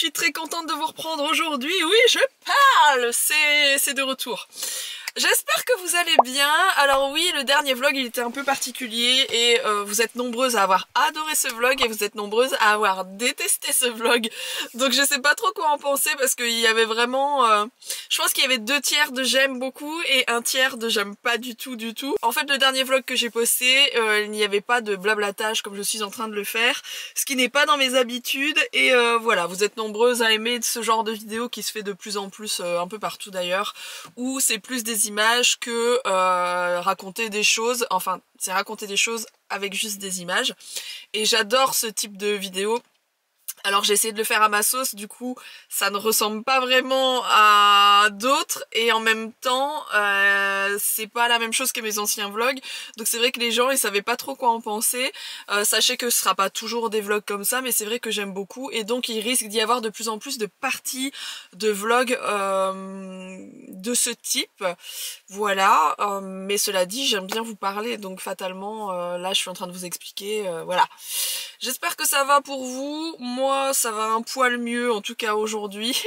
suis très contente de vous reprendre aujourd'hui. Oui, je parle, c'est de retour. J'espère que vous allez bien. Alors oui, le dernier vlog il était un peu particulier et vous êtes nombreuses à avoir adoré ce vlog et vous êtes nombreuses à avoir détesté ce vlog. Donc je sais pas trop quoi en penser parce qu'il y avait vraiment... je pense qu'il y avait 2 tiers de j'aime beaucoup et 1 tiers de j'aime pas du tout du tout. En fait le dernier vlog que j'ai posté, il n'y avait pas de blablatage comme je suis en train de le faire. Ce qui n'est pas dans mes habitudes et voilà, vous êtes nombreuses à aimer ce genre de vidéo qui se fait de plus en plus un peu partout d'ailleurs, où c'est plus des images que raconter des choses, enfin c'est raconter des choses avec juste des images et j'adore ce type de vidéo. Alors j'ai essayé de le faire à ma sauce, du coup ça ne ressemble pas vraiment à d'autres et en même temps c'est pas la même chose que mes anciens vlogs, donc c'est vrai que les gens ils savaient pas trop quoi en penser. Sachez que ce sera pas toujours des vlogs comme ça, mais c'est vrai que j'aime beaucoup et donc il risque d'y avoir de plus en plus de parties de vlogs de ce type. Voilà, mais cela dit j'aime bien vous parler, donc fatalement là je suis en train de vous expliquer, voilà. J'espère que ça va pour vous. Moi ça va un poil mieux en tout cas aujourd'hui.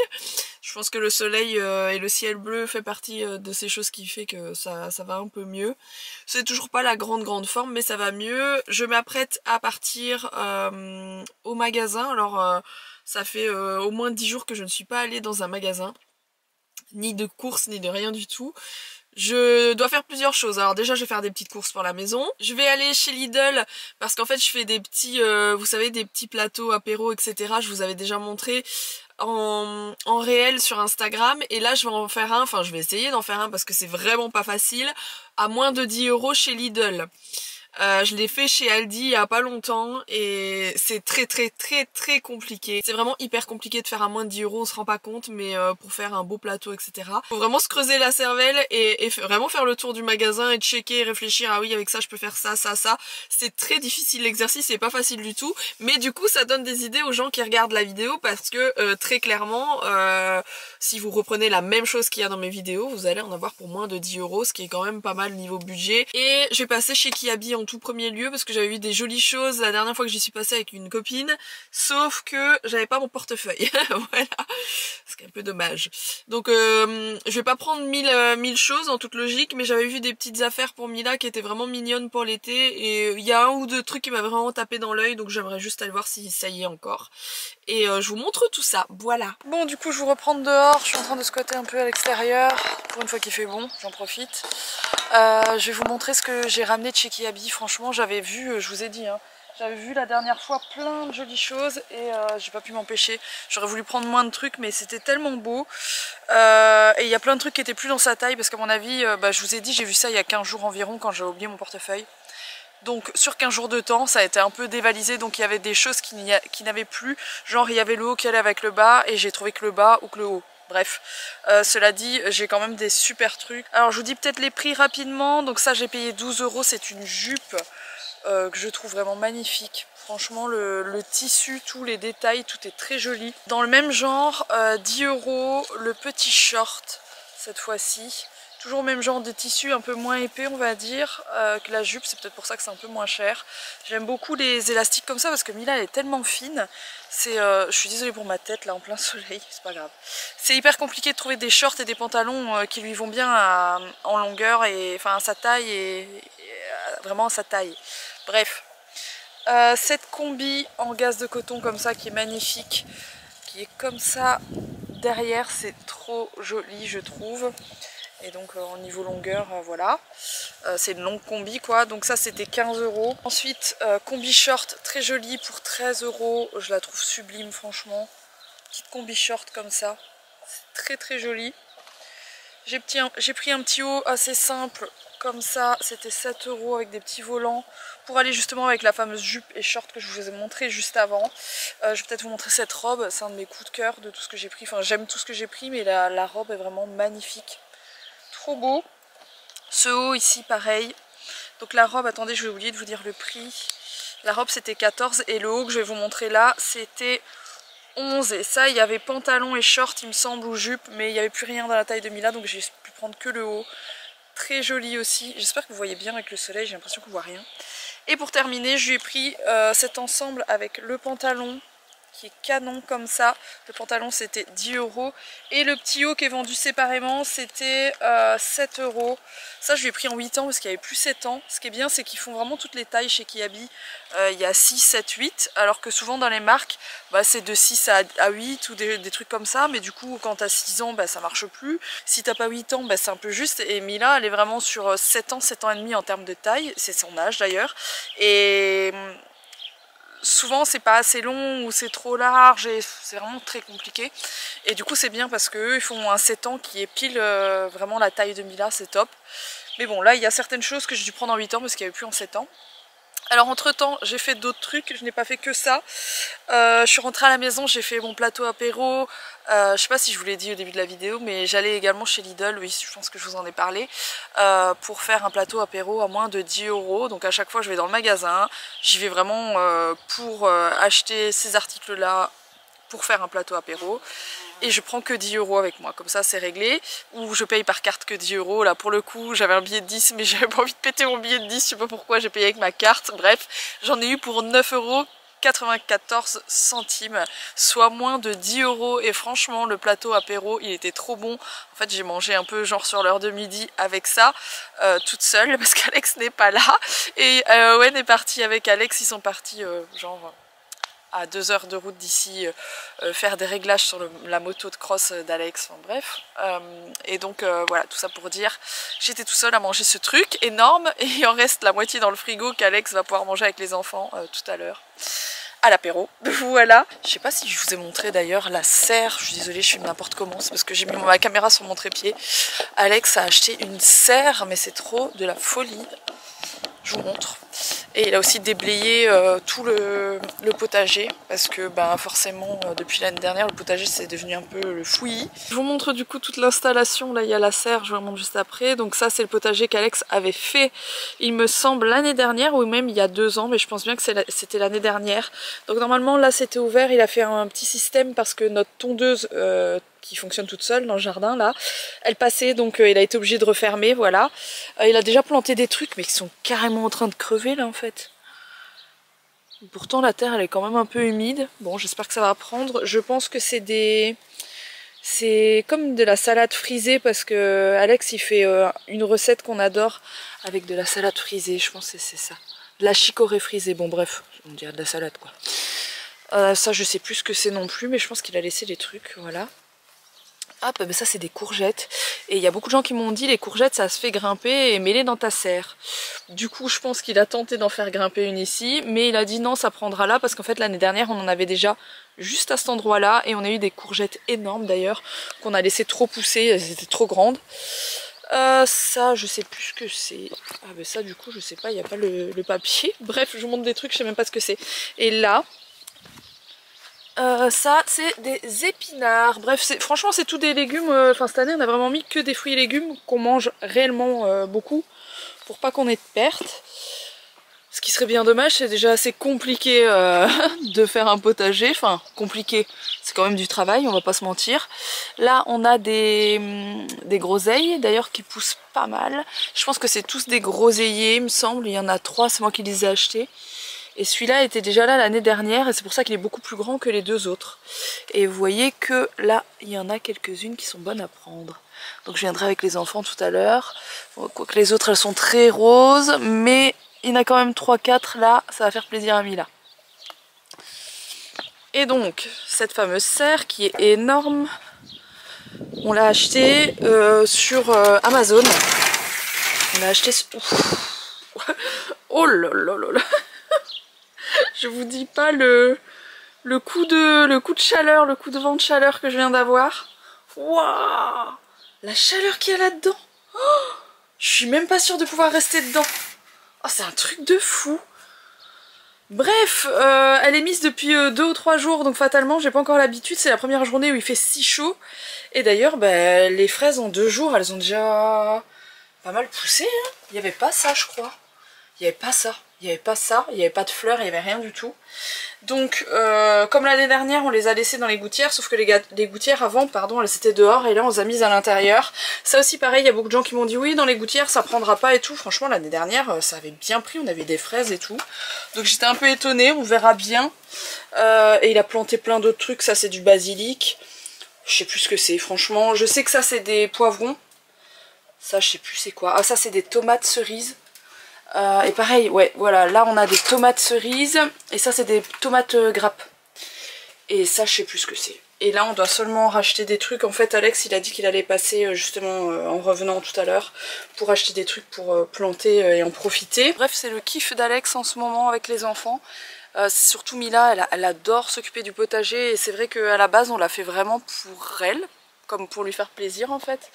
Je pense que le soleil et le ciel bleu fait partie de ces choses qui fait que ça va un peu mieux. C'est toujours pas la grande forme mais ça va mieux. Je m'apprête à partir au magasin. Alors ça fait au moins 10 jours que je ne suis pas allée dans un magasin. Ni de courses ni de rien du tout. Je dois faire plusieurs choses. Alors déjà je vais faire des petites courses pour la maison. Je vais aller chez Lidl parce qu'en fait je fais des petits, vous savez, des petits plateaux apéro etc. Je vous avais déjà montré en réel sur Instagram. Et là je vais en faire un, enfin je vais essayer d'en faire un parce que c'est vraiment pas facile. À moins de 10 € chez Lidl. Je l'ai fait chez Aldi il y a pas longtemps et c'est très compliqué. C'est vraiment hyper compliqué de faire à moins de 10 €, on se rend pas compte, mais pour faire un beau plateau etc. Faut vraiment se creuser la cervelle et vraiment faire le tour du magasin et checker et réfléchir, ah oui avec ça je peux faire ça. C'est très difficile l'exercice, c'est pas facile du tout, mais du coup ça donne des idées aux gens qui regardent la vidéo parce que très clairement si vous reprenez la même chose qu'il y a dans mes vidéos, vous allez en avoir pour moins de 10 €, ce qui est quand même pas mal niveau budget. Et je vais passer chez Kiabi en tout premier lieu parce que j'avais vu des jolies choses la dernière fois que j'y suis passée avec une copine, sauf que j'avais pas mon portefeuille. Voilà, ce qui est un peu dommage. Donc je vais pas prendre 1000 choses en toute logique, mais j'avais vu des petites affaires pour Mila qui étaient vraiment mignonnes pour l'été et il y a un ou deux trucs qui m'avaient vraiment tapé dans l'œil, donc j'aimerais juste aller voir si ça y est encore. Et je vous montre tout ça, voilà. Bon du coup je vous reprends dehors, je suis en train de squatter un peu à l'extérieur, pour une fois qu'il fait bon, j'en profite. Je vais vous montrer ce que j'ai ramené de chez Kiabi. Franchement j'avais vu, je vous ai dit hein, j'avais vu la dernière fois plein de jolies choses et j'ai pas pu m'empêcher. J'aurais voulu prendre moins de trucs mais c'était tellement beau. Et il y a plein de trucs qui étaient plus dans sa taille parce qu'à mon avis, je vous ai dit j'ai vu ça il y a 15 jours environ quand j'ai oublié mon portefeuille. Donc sur 15 jours de temps ça a été un peu dévalisé, donc il y avait des choses qui n'avaient plus. Genre il y avait le haut qui allait avec le bas et j'ai trouvé que le bas ou que le haut. Bref, cela dit, j'ai quand même des super trucs. Alors je vous dis peut-être les prix rapidement. Donc ça j'ai payé 12 €, c'est une jupe que je trouve vraiment magnifique. Franchement le tissu, tous les détails, tout est très joli. Dans le même genre, 10 € le petit short cette fois-ci. Toujours le même genre de tissu, un peu moins épais on va dire que la jupe, c'est peut-être pour ça que c'est un peu moins cher. J'aime beaucoup les élastiques comme ça parce que Mila elle est tellement fine. Je suis désolée pour ma tête là en plein soleil, c'est pas grave. C'est hyper compliqué de trouver des shorts et des pantalons qui lui vont bien en longueur et enfin à sa taille et vraiment à sa taille. Bref, cette combi en gaze de coton comme ça qui est magnifique, qui est comme ça derrière, c'est trop joli je trouve. Et donc au niveau longueur, voilà, c'est une longue combi quoi, donc ça c'était 15 €. Ensuite combi short très jolie pour 13 €, je la trouve sublime franchement. Petite combi short comme ça, c'est très joli. J'ai pris un petit haut assez simple comme ça, c'était 7 € avec des petits volants pour aller justement avec la fameuse jupe et short que je vous ai montré juste avant. Je vais peut-être vous montrer cette robe, c'est un de mes coups de cœur de tout ce que j'ai pris, enfin j'aime tout ce que j'ai pris mais la robe est vraiment magnifique. Trop beau. Ce haut ici pareil. Donc la robe, attendez je vais oublier de vous dire le prix. La robe c'était 14 et le haut que je vais vous montrer là c'était 11. Et ça il y avait pantalon et short il me semble ou jupe, mais il n'y avait plus rien dans la taille de Mila donc j'ai pu prendre que le haut. Très joli aussi. J'espère que vous voyez bien avec le soleil, j'ai l'impression qu'on voit rien. Et pour terminer je lui ai pris cet ensemble avec le pantalon qui est canon comme ça. Le pantalon c'était 10 €. Et le petit haut qui est vendu séparément c'était 7 €. Ça je l'ai pris en 8 ans parce qu'il n'y avait plus 7 ans. Ce qui est bien c'est qu'ils font vraiment toutes les tailles chez Kiabi. Il y a 6, 7, 8. Alors que souvent dans les marques bah, c'est de 6 à 8 ou des trucs comme ça. Mais du coup quand t'as 6 ans bah, ça marche plus. Si t'as pas 8 ans bah, c'est un peu juste. Et Mila elle est vraiment sur 7 ans, 7 ans et demi en termes de taille. C'est son âge d'ailleurs. Et souvent c'est pas assez long ou c'est trop large et c'est vraiment très compliqué. Et du coup c'est bien parce qu'eux ils font un 7 ans qui est pile vraiment la taille de Mila, c'est top. Mais bon là il y a certaines choses que j'ai dû prendre en 8 ans parce qu'il n'y avait plus en 7 ans. Alors entre temps j'ai fait d'autres trucs, je n'ai pas fait que ça. Je suis rentrée à la maison, j'ai fait mon plateau apéro. Je sais pas si je vous l'ai dit au début de la vidéo, mais j'allais également chez Lidl, oui je pense que je vous en ai parlé, pour faire un plateau apéro à moins de 10 €. Donc à chaque fois je vais dans le magasin, j'y vais vraiment pour acheter ces articles là pour faire un plateau apéro. Et je prends que 10 € avec moi, comme ça c'est réglé. Ou je paye par carte que 10 €. Là pour le coup j'avais un billet de 10 mais j'avais pas envie de péter mon billet de 10, je sais pas pourquoi, j'ai payé avec ma carte. Bref, j'en ai eu pour 9,94 €, soit moins de 10 €. Et franchement le plateau apéro il était trop bon. En fait j'ai mangé un peu genre sur l'heure de midi avec ça, toute seule parce qu'Alex n'est pas là. Et Owen est parti avec Alex, ils sont partis genre à 2 heures de route d'ici, faire des réglages sur la moto de cross d'Alex, enfin bref. Et donc voilà, tout ça pour dire, j'étais tout seul à manger ce truc énorme et il en reste la moitié dans le frigo qu'Alex va pouvoir manger avec les enfants tout à l'heure à l'apéro. Voilà, je sais pas si je vous ai montré d'ailleurs la serre, je suis désolée, je filme n'importe comment, c'est parce que j'ai mis ma caméra sur mon trépied. Alex a acheté une serre, mais c'est trop de la folie. Je vous montre. Et il a aussi déblayé tout le potager parce que bah, forcément depuis l'année dernière le potager c'est devenu un peu le fouillis. Je vous montre du coup toute l'installation, là il y a la serre, je vous remonte juste après. Donc ça c'est le potager qu'Alex avait fait il me semble l'année dernière ou même il y a 2 ans, mais je pense bien que c'était l'année dernière. Donc normalement là c'était ouvert, il a fait un petit système parce que notre tondeuse qui fonctionne toute seule dans le jardin là, elle passait donc il a été obligé de refermer, voilà. Il a déjà planté des trucs mais qui sont carrément en train de crever là en fait. Pourtant la terre elle est quand même un peu humide, bon j'espère que ça va prendre. Je pense que c'est comme de la salade frisée parce que Alex il fait une recette qu'on adore avec de la salade frisée, je pense que c'est ça. De la chicorée frisée, bon bref, on dirait de la salade quoi. Ça je sais plus ce que c'est non plus mais je pense qu'il a laissé des trucs, voilà. Ah bah ça c'est des courgettes et il y a beaucoup de gens qui m'ont dit les courgettes ça se fait grimper et mêler dans ta serre. Du coup je pense qu'il a tenté d'en faire grimper une ici mais il a dit non ça prendra là parce qu'en fait l'année dernière on en avait déjà juste à cet endroit là et on a eu des courgettes énormes d'ailleurs qu'on a laissé trop pousser, elles étaient trop grandes. Ça je sais plus ce que c'est. Ah bah ça du coup je sais pas, il n'y a pas le papier. Bref je vous montre des trucs, je sais même pas ce que c'est. Et là ça c'est des épinards, bref franchement c'est tout des légumes, enfin cette année on a vraiment mis que des fruits et légumes qu'on mange réellement beaucoup pour pas qu'on ait de pertes. Ce qui serait bien dommage, c'est déjà assez compliqué de faire un potager, enfin compliqué, c'est quand même du travail, on va pas se mentir. Là on a des groseilles d'ailleurs qui poussent pas mal, je pense que c'est tous des groseilliers il me semble, il y en a 3, c'est moi qui les ai achetés. Et celui-là était déjà là l'année dernière et c'est pour ça qu'il est beaucoup plus grand que les 2 autres. Et vous voyez que là, il y en a quelques-unes qui sont bonnes à prendre. Donc je viendrai avec les enfants tout à l'heure. Quoique les autres, elles sont très roses, mais il y en a quand même 3-4 là, ça va faire plaisir à Mila. Et donc, cette fameuse serre qui est énorme, on l'a achetée sur Amazon. On l'a achetée... Oh là là là là. Je vous dis pas le coup de chaleur, le coup de vent de chaleur que je viens d'avoir. Waouh, la chaleur qu'il y a là-dedans. Oh, je suis même pas sûre de pouvoir rester dedans. Oh, c'est un truc de fou. Bref, elle est mise depuis 2 ou 3 jours, donc fatalement j'ai pas encore l'habitude. C'est la première journée où il fait si chaud. Et d'ailleurs, bah, les fraises en 2 jours, elles ont déjà pas mal poussé. Hein. Il n'y avait pas ça, je crois. Il n'y avait pas ça. il n'y avait pas ça, il n'y avait pas de fleurs, il n'y avait rien du tout. Donc comme l'année dernière on les a laissées dans les gouttières, sauf que les gouttières avant, pardon, elles étaient dehors et là on les a mises à l'intérieur. Ça aussi pareil, il y a beaucoup de gens qui m'ont dit oui dans les gouttières ça prendra pas et tout. Franchement l'année dernière ça avait bien pris, on avait des fraises et tout. Donc j'étais un peu étonnée, on verra bien. Et il a planté plein d'autres trucs, ça c'est du basilic. Je sais plus ce que c'est franchement, je sais que ça c'est des poivrons. Ça je sais plus c'est quoi, ah ça c'est des tomates cerises. Et pareil, ouais, voilà, là on a des tomates cerises et ça c'est des tomates grappes. Et ça je sais plus ce que c'est. Et là on doit seulement racheter des trucs. En fait Alex il a dit qu'il allait passer justement en revenant tout à l'heure pour acheter des trucs pour planter et en profiter. Bref, c'est le kiff d'Alex en ce moment avec les enfants. Surtout Mila, elle adore s'occuper du potager et c'est vrai qu'à la base on l'a fait vraiment pour elle, comme pour lui faire plaisir en fait.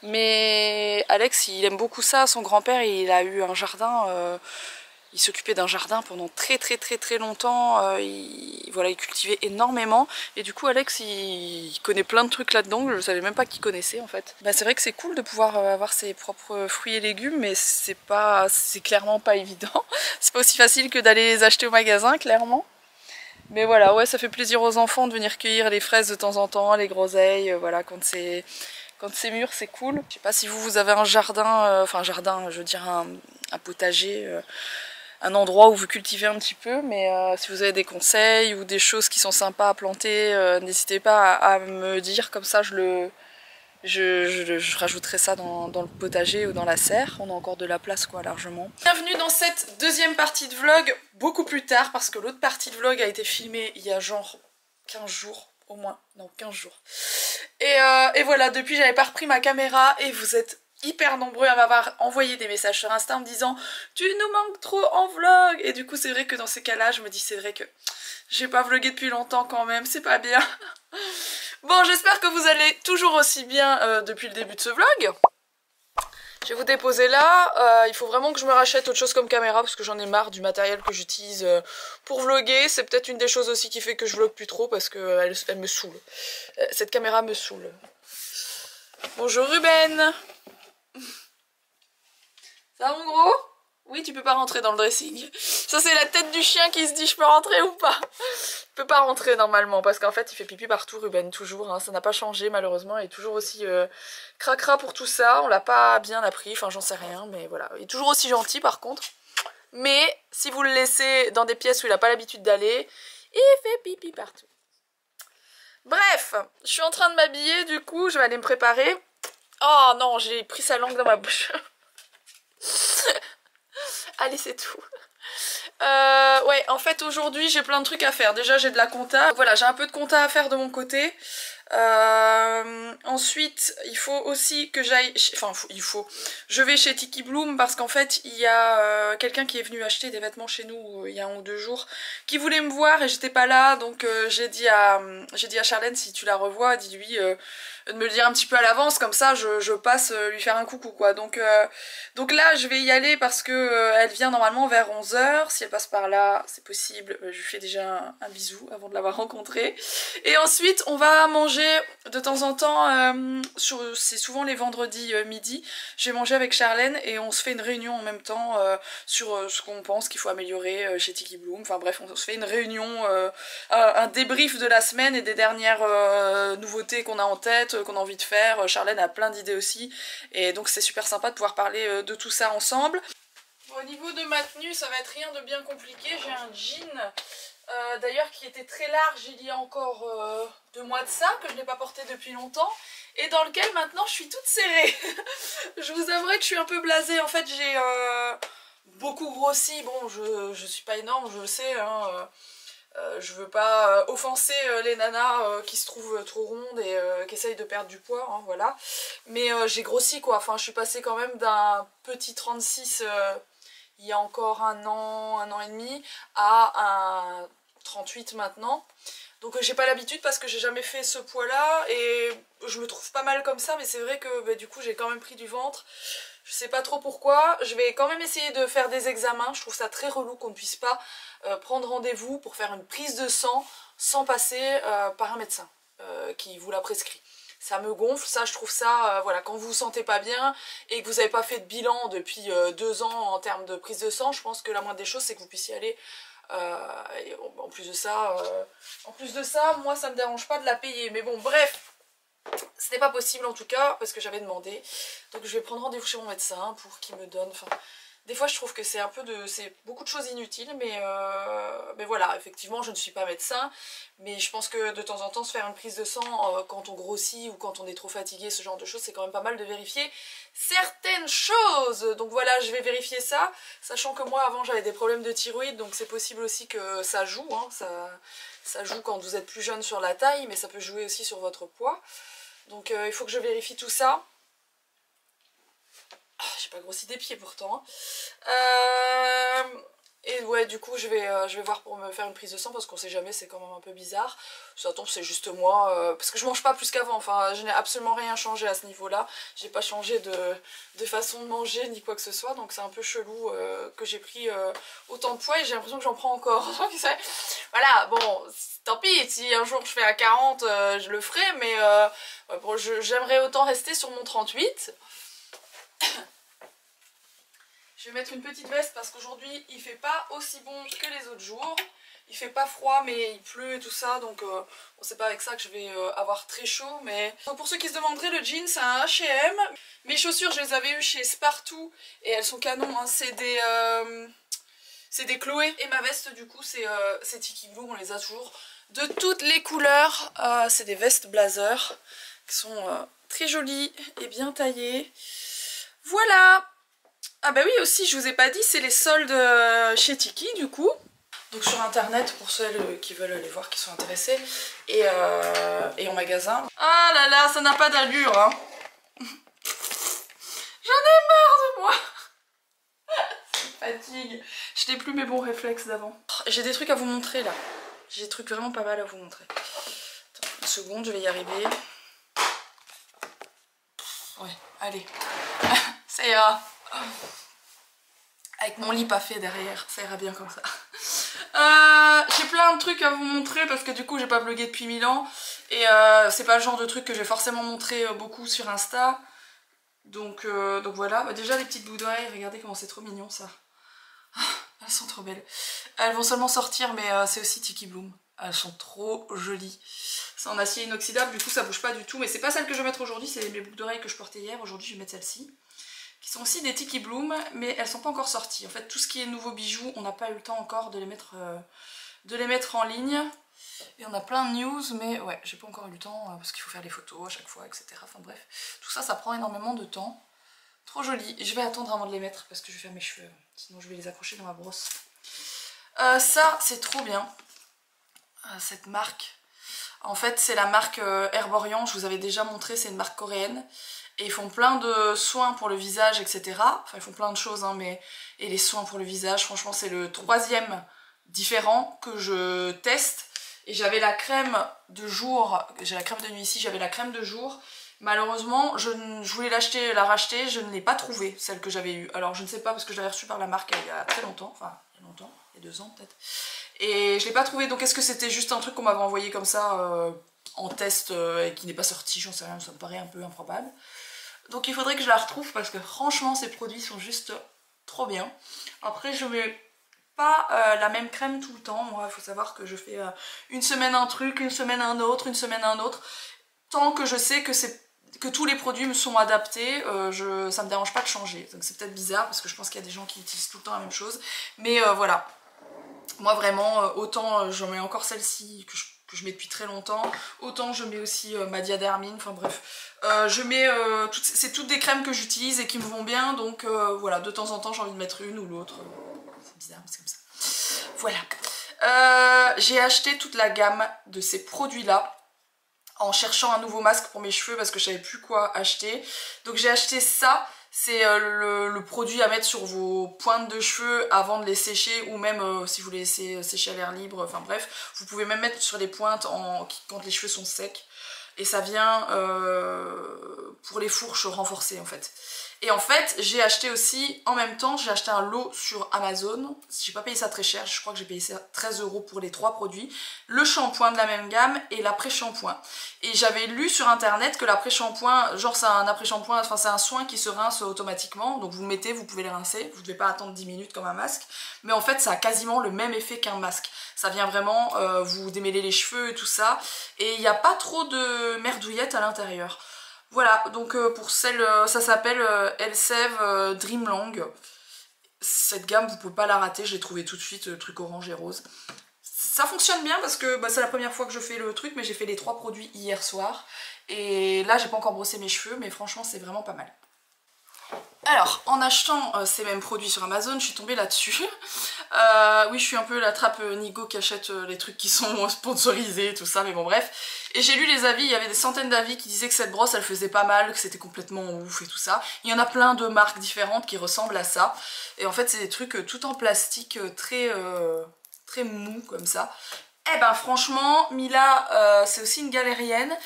Mais Alex il aime beaucoup ça, son grand-père il a eu un jardin, il s'occupait d'un jardin pendant très longtemps, voilà, il cultivait énormément et du coup Alex il connaît plein de trucs là-dedans, je savais même pas qu'il connaissait en fait. Bah, c'est vrai que c'est cool de pouvoir avoir ses propres fruits et légumes mais c'est clairement pas évident. C'est pas aussi facile que d'aller les acheter au magasin clairement. Mais voilà, ouais, ça fait plaisir aux enfants de venir cueillir les fraises de temps en temps, les groseilles, voilà, quand c'est mûr, c'est cool. Je sais pas si vous avez un jardin, enfin un jardin, je veux dire un potager, un endroit où vous cultivez un petit peu, mais si vous avez des conseils ou des choses qui sont sympas à planter, n'hésitez pas à me dire, comme ça je rajouterai ça dans le potager ou dans la serre. On a encore de la place quoi, largement. Bienvenue dans cette deuxième partie de vlog, beaucoup plus tard parce que l'autre partie de vlog a été filmée il y a genre 15 jours au moins, non 15 jours. Et voilà, depuis j'avais pas repris ma caméra et vous êtes hyper nombreux à m'avoir envoyé des messages sur Insta en me disant tu nous manques trop en vlog. Et du coup c'est vrai que dans ces cas là je me dis c'est vrai que j'ai pas vlogué depuis longtemps quand même, c'est pas bien. Bon, j'espère que vous allez toujours aussi bien depuis le début de ce vlog. Je vais vous déposer là. Il faut vraiment que je me rachète autre chose comme caméra parce que j'en ai marre du matériel que j'utilise pour vlogger. C'est peut-être une des choses aussi qui fait que je vlog plus trop parce que elle me saoule. Cette caméra me saoule. Bonjour Ruben. Ça va mon gros? Oui, tu peux pas rentrer dans le dressing. Ça c'est la tête du chien qui se dit je peux rentrer ou pas. Il peut pas rentrer normalement parce qu'en fait il fait pipi partout Ruben, toujours, hein. Ça n'a pas changé malheureusement, il est toujours aussi cracra pour tout ça. On l'a pas bien appris, enfin j'en sais rien, mais voilà. Il est toujours aussi gentil par contre. Mais si vous le laissez dans des pièces où il a pas l'habitude d'aller, il fait pipi partout. Bref, je suis en train de m'habiller du coup, je vais aller me préparer. Oh non, j'ai pris sa langue dans ma bouche. Allez, c'est tout. Ouais, en fait aujourd'hui j'ai plein de trucs à faire. Déjà j'ai de la compta, voilà, j'ai un peu de compta à faire de mon côté. Ensuite il faut aussi que j'aille, enfin je vais chez Tiki Bloom parce qu'en fait il y a quelqu'un qui est venu acheter des vêtements chez nous il y a 1 ou 2 jours qui voulait me voir et j'étais pas là, donc j'ai dit à Charlène si tu la revois, dis-lui de me le dire un petit peu à l'avance, comme ça je passe lui faire un coucou quoi. Donc là je vais y aller parce que elle vient normalement vers 11h, si elle passe par là c'est possible, je lui fais déjà un bisou avant de l'avoir rencontrée. Et ensuite on va manger de temps en temps, c'est souvent les vendredis midi, je vais manger avec Charlène et on se fait une réunion en même temps sur ce qu'on pense qu'il faut améliorer chez Tiki Bloom. Enfin bref, on se fait une réunion, un débrief de la semaine et des dernières nouveautés qu'on a en tête, qu'on a envie de faire. Charlène a plein d'idées aussi et donc c'est super sympa de pouvoir parler de tout ça ensemble. Bon, au niveau de ma tenue ça va être rien de bien compliqué, j'ai un jean d'ailleurs qui était très large il y a encore 2 mois de ça, que je n'ai pas porté depuis longtemps et dans lequel maintenant je suis toute serrée. Je vous avouerai que je suis un peu blasée, en fait j'ai beaucoup grossi, bon je suis pas énorme, je le sais, hein, je veux pas offenser les nanas qui se trouvent trop rondes et qui essayent de perdre du poids, hein, voilà. Mais j'ai grossi quoi, enfin je suis passée quand même d'un petit 36 il y a encore 1 an et demi, à un 38 maintenant. Donc j'ai pas l'habitude parce que j'ai jamais fait ce poids là et je me trouve pas mal comme ça, mais c'est vrai que bah, du coup j'ai quand même pris du ventre. Je sais pas trop pourquoi, je vais quand même essayer de faire des examens. Je trouve ça très relou qu'on ne puisse pas prendre rendez-vous pour faire une prise de sang sans passer par un médecin qui vous la prescrit. ça me gonfle. Ça, je trouve ça, voilà, quand vous vous sentez pas bien et que vous n'avez pas fait de bilan depuis 2 ans en termes de prise de sang, je pense que la moindre des choses, c'est que vous puissiez aller... et en plus de ça, moi ça me dérange pas de la payer. Mais bon, bref, ce n'est pas possible en tout cas, parce que j'avais demandé. Donc je vais prendre rendez-vous chez mon médecin pour qu'il me donne... Enfin, des fois je trouve que c'est un peu de... c'est beaucoup de choses inutiles, mais voilà, effectivement je ne suis pas médecin, mais je pense que de temps en temps se faire une prise de sang quand on grossit ou quand on est trop fatigué, ce genre de choses, c'est quand même pas mal de vérifier certaines choses. Donc voilà, je vais vérifier ça, sachant que moi avant j'avais des problèmes de thyroïde, donc c'est possible aussi que ça joue, hein, ça joue quand vous êtes plus jeune sur la taille, mais ça peut jouer aussi sur votre poids. Donc il faut que je vérifie tout ça. J'ai pas grossi des pieds pourtant. Et ouais, du coup je vais voir pour me faire une prise de sang, parce qu'on sait jamais, c'est quand même un peu bizarre. Ça tombe, c'est juste moi, parce que je mange pas plus qu'avant, enfin je n'ai absolument rien changé à ce niveau là. J'ai pas changé de façon de manger ni quoi que ce soit, donc c'est un peu chelou que j'ai pris autant de poids, et j'ai l'impression que j'en prends encore. Voilà, bon, tant pis, si un jour je fais à 40, je le ferai, mais bon, j'aimerais autant rester sur mon 38. Je vais mettre une petite veste parce qu'aujourd'hui il fait pas aussi bon que les autres jours. Il fait pas froid mais il pleut et tout ça, donc bon, c'est pas avec ça que je vais avoir très chaud. Mais donc, pour ceux qui se demanderaient, le jean c'est un H&M. Mes chaussures je les avais eues chez Spartoo et elles sont canon, hein. C'est des Chloé. Et ma veste du coup c'est Tiki Blue, on les a toujours de toutes les couleurs. C'est des vestes blazer qui sont très jolies et bien taillées. Voilà. Ah bah oui, aussi je vous ai pas dit, c'est les soldes chez Tiki du coup. Donc sur internet pour celles qui veulent aller voir, qui sont intéressées, et en magasin. Ah là là, ça n'a pas d'allure, hein. J'en ai marre de moi. Ça me fatigue. Je n'ai plus mes bons réflexes d'avant. J'ai des trucs à vous montrer là. J'ai des trucs vraiment pas mal à vous montrer. Attends, une seconde, je vais y arriver. Ouais, allez. Ça ira. Avec mon lit pas fait derrière, ça ira bien comme ça. J'ai plein de trucs à vous montrer parce que du coup j'ai pas vlogué depuis 1000 ans. Et c'est pas le genre de truc que je vais forcément montrer beaucoup sur Insta. Donc voilà, bah, déjà les petites boucles d'oreilles, regardez comment c'est trop mignon ça. Elles sont trop belles. Elles vont seulement sortir, mais c'est aussi Tiki Bloom. Elles sont trop jolies. C'est en acier inoxydable, du coup ça bouge pas du tout. Mais c'est pas celle que je vais mettre aujourd'hui, c'est les boucles d'oreilles que je portais hier. Aujourd'hui je vais mettre celle-ci. Qui sont aussi des Tiki Bloom, mais elles sont pas encore sorties. En fait, tout ce qui est nouveaux bijoux, on n'a pas eu le temps encore de les mettre en ligne. Et on a plein de news, mais ouais, j'ai pas encore eu le temps parce qu'il faut faire les photos à chaque fois, etc. Enfin bref, tout ça, ça prend énormément de temps. Trop joli. Et je vais attendre avant de les mettre parce que je vais faire mes cheveux. Sinon, je vais les accrocher dans ma brosse. Ça, c'est trop bien. Cette marque. En fait, c'est la marque Herborian. Je vous avais déjà montré, c'est une marque coréenne. Et ils font plein de soins pour le visage, etc. Enfin, ils font plein de choses, hein, mais... Et les soins pour le visage, franchement, c'est le 3e différent que je teste. Et j'avais la crème de jour, j'ai la crème de nuit ici, j'avais la crème de jour. Malheureusement, je voulais la racheter, je ne l'ai pas trouvée, celle que j'avais eue. Alors, je ne sais pas, parce que je l'avais reçue par la marque il y a très longtemps. Enfin, il y a longtemps, il y a 2 ans peut-être. Et je l'ai pas trouvée, donc est-ce que c'était juste un truc qu'on m'avait envoyé comme ça en test et qui n'est pas sorti, j'en sais rien, ça me paraît un peu improbable. Donc il faudrait que je la retrouve parce que franchement ces produits sont juste trop bien. Après je mets pas la même crème tout le temps. Moi il faut savoir que je fais une semaine un truc, une semaine un autre, une semaine un autre. Tant que je sais que tous les produits me sont adaptés, ça me dérange pas de changer. Donc c'est peut-être bizarre parce que je pense qu'il y a des gens qui utilisent tout le temps la même chose. Mais voilà. Moi vraiment, autant j'en mets encore celle-ci que je mets depuis très longtemps, autant je mets aussi ma Diadermine, enfin bref. Je mets, c'est toutes des crèmes que j'utilise et qui me vont bien, donc voilà, de temps en temps j'ai envie de mettre une ou l'autre. C'est bizarre, mais c'est comme ça. Voilà. J'ai acheté toute la gamme de ces produits-là en cherchant un nouveau masque pour mes cheveux parce que je savais plus quoi acheter. Donc j'ai acheté ça. C'est le produit à mettre sur vos pointes de cheveux avant de les sécher, ou même si vous les laissez sécher à l'air libre, enfin bref, vous pouvez même mettre sur les pointes quand les cheveux sont secs. Et ça vient pour les fourches renforcées en fait. Et en fait j'ai acheté aussi en même temps, j'ai acheté un lot sur Amazon, j'ai pas payé ça très cher, je crois que j'ai payé ça 13 € pour les 3 produits, le shampoing de la même gamme et l'après-shampoing. Et j'avais lu sur internet que l'après-shampoing, genre c'est un après-shampoing, enfin c'est un soin qui se rince automatiquement, donc vous le mettez, vous pouvez les rincer, vous devez pas attendre 10 minutes comme un masque, mais en fait ça a quasiment le même effet qu'un masque. Ça vient vraiment vous démêler les cheveux et tout ça, et il n'y a pas trop de merdouillettes à l'intérieur. Voilà, donc pour celle, ça s'appelle Elseve Dreamlang. Cette gamme, vous pouvez pas la rater, je l'ai trouvé tout de suite, le truc orange et rose. Ça fonctionne bien parce que c'est la première fois que je fais le truc, mais j'ai fait les 3 produits hier soir. Et là, j'ai pas encore brossé mes cheveux, mais franchement, c'est vraiment pas mal. Alors, en achetant ces mêmes produits sur Amazon, je suis tombée là-dessus. Oui, je suis un peu la trappe Nigo qui achète les trucs qui sont sponsorisés, tout ça, mais bon bref. Et j'ai lu les avis, il y avait des centaines d'avis qui disaient que cette brosse, elle faisait pas mal, que c'était complètement ouf et tout ça. Il y en a plein de marques différentes qui ressemblent à ça. Et en fait, c'est des trucs tout en plastique, très mou comme ça. Eh ben franchement, Mila, c'est aussi une galérienne.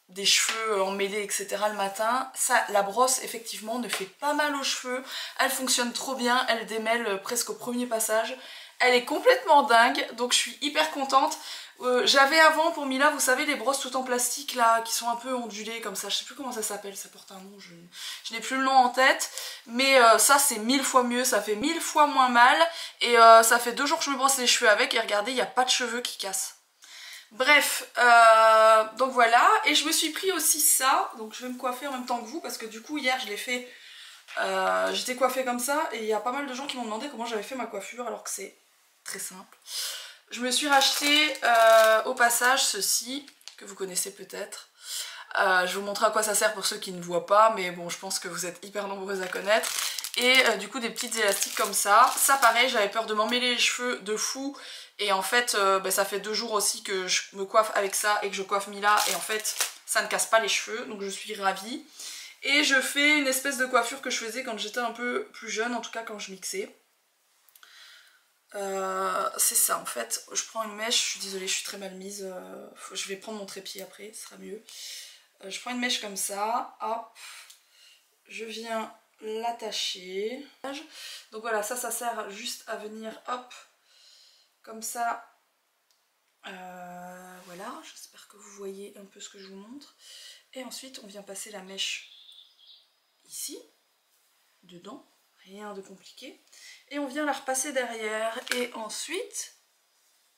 Des cheveux emmêlés etc. le matin, ça, la brosse effectivement ne fait pas mal aux cheveux, elle fonctionne trop bien, elle démêle presque au premier passage, elle est complètement dingue, donc je suis hyper contente. J'avais avant pour Mila, vous savez, les brosses tout en plastique là, qui sont un peu ondulées comme ça, je sais plus comment ça s'appelle, ça porte un nom, je n'ai plus le nom en tête, mais ça c'est 1000 fois mieux, ça fait 1000 fois moins mal, et ça fait 2 jours que je me brosse les cheveux avec, et regardez, il n'y a pas de cheveux qui cassent. Bref, donc voilà, et je me suis pris aussi ça, donc je vais me coiffer en même temps que vous, parce que du coup hier je l'ai fait, j'étais coiffée comme ça, et il y a pas mal de gens qui m'ont demandé comment j'avais fait ma coiffure, alors que c'est très simple. Je me suis racheté au passage ceci, que vous connaissez peut-être. Je vais vous montrer à quoi ça sert pour ceux qui ne voient pas, mais bon, je pense que vous êtes hyper nombreuses à connaître. Et du coup des petites élastiques comme ça. Ça pareil, j'avais peur de m'emmêler les cheveux de fou. Et en fait, ça fait 2 jours aussi que je me coiffe avec ça et que je coiffe Mila. Et en fait, ça ne casse pas les cheveux, donc je suis ravie. Et je fais une espèce de coiffure que je faisais quand j'étais un peu plus jeune, en tout cas quand je mixais. C'est ça en fait, je prends une mèche, je suis désolée, je suis très mal mise. Je vais prendre mon trépied après, ce sera mieux. Je prends une mèche comme ça, hop, je viens l'attacher. Donc voilà, ça sert juste à venir, hop, comme ça. Voilà, j'espère que vous voyez un peu ce que je vous montre. Et ensuite on vient passer la mèche ici, dedans, rien de compliqué. Et on vient la repasser derrière. Et ensuite,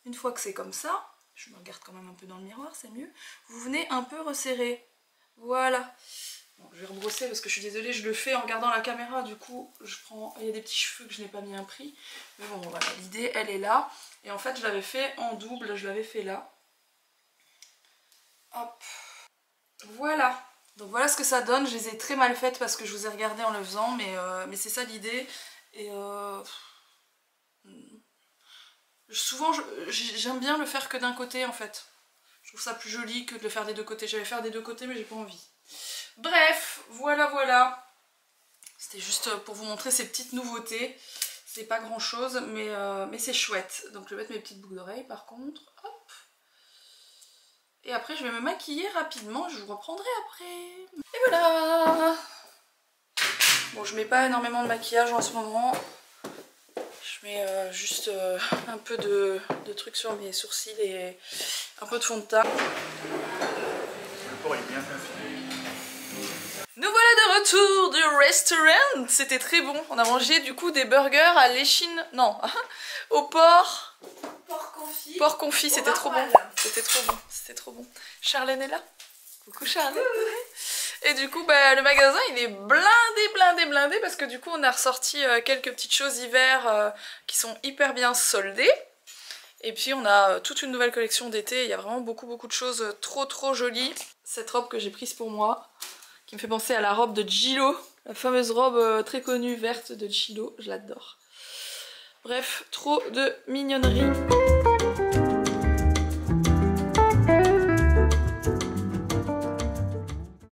une fois que c'est comme ça, je me regarde quand même un peu dans le miroir, c'est mieux, vous venez un peu resserrer. Voilà. Bon, je vais rebrosser parce que je suis désolée, je le fais en regardant la caméra, du coup, je prends... il y a des petits cheveux que je n'ai pas bien pris. Mais bon, voilà, l'idée, elle est là. Et en fait, je l'avais fait en double, je l'avais fait là. Hop. Voilà. Donc voilà ce que ça donne. Je les ai très mal faites parce que je vous ai regardé en le faisant, mais c'est ça l'idée. Et souvent, j'aime bien le faire que d'un côté en fait. Je trouve ça plus joli que de le faire des deux côtés. J'allais faire des deux côtés, mais j'ai pas envie. Bref, voilà. C'était juste pour vous montrer ces petites nouveautés. C'est pas grand chose, mais c'est chouette. Donc je vais mettre mes petites boucles d'oreilles par contre. Hop. Et après je vais me maquiller rapidement, je vous reprendrai après. Et voilà. Bon, je mets pas énormément de maquillage en ce moment. Je mets juste un peu de trucs sur mes sourcils et un peu de fond de teint. Le corps est bien affiné. Nous voilà de retour du restaurant. C'était très bon. On a mangé du coup des burgers à l'échine. Non, au porc. Porc confit. Porc confit, c'était trop bon. C'était trop bon. C'était trop bon. Charlène est là. Coucou Charlène. Et du coup le magasin il est blindé parce que du coup on a ressorti quelques petites choses hiver qui sont hyper bien soldées. Et puis on a toute une nouvelle collection d'été, il y a vraiment beaucoup de choses trop jolies. Cette robe que j'ai prise pour moi, qui me fait penser à la robe de Gillo, la fameuse robe très connue verte de Gillo, je l'adore. Bref, trop de mignonneries.